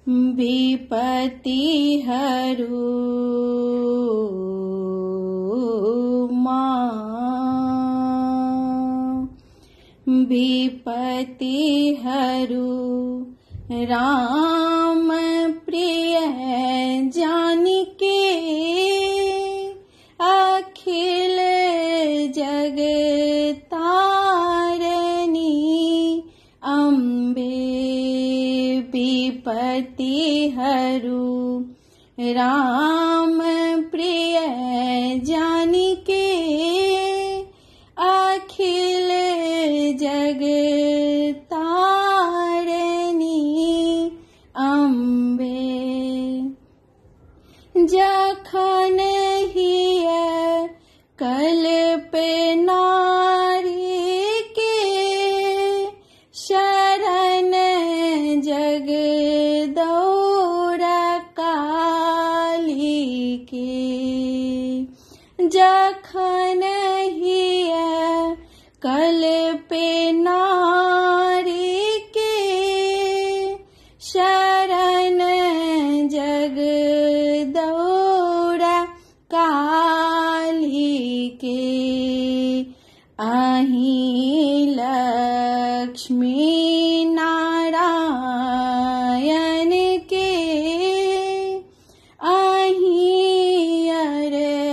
विपत्ति हरू माँ, विपत्ति हरू राम प्रिय जानिके, अखिल जग तारनी अम्बे। विपत्ति हरू राम प्रिय जानिके, अखिल जग तारनी अम्बे। जखन हिय कल्पे नारी के, शरण जग दौरा काली के। जखन हिय कल्पे नारी के, शरण जग दौरा काली के। अहीं लक्ष्मी नारायण के, अहीं अर्धांगनी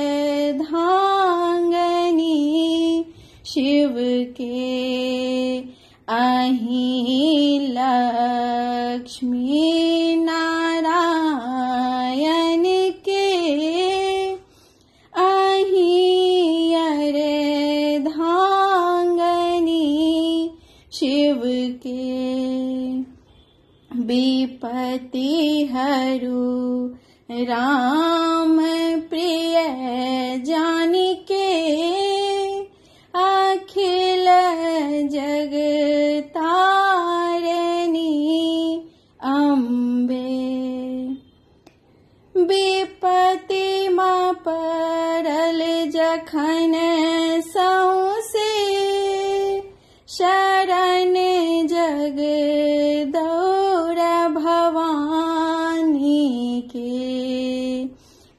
शिव के। अहीं लक्ष्मी नारायण के, अहीं अर्धांगनी शिव के। विपत्ति हरू राम प्रिय जानिके, अखिल जग तारनी अम्बे। विपत्ति मां पड़ल जखन सौंसे, शरण जग दौरा भवानी के।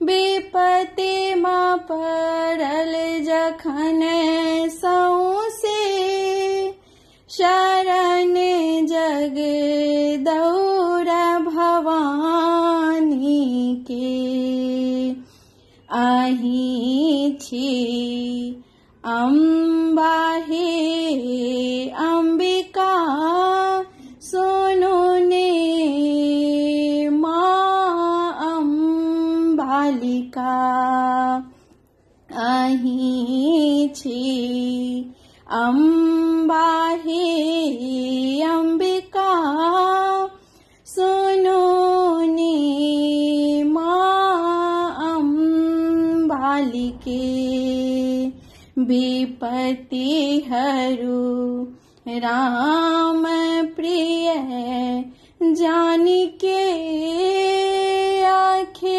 विपत्ति मां पड़ल जखन सौंसे, शरण जग दौरा भवानी के। अहीं छी अम्बा हे अंबिका, सुनु ने माँ अम्बालिका। अहीं छी अम्बा हे अंबिका, सुनु ने माँ अम्बालिके। विपत्ति हरू राम प्रिय जानिके, अखिल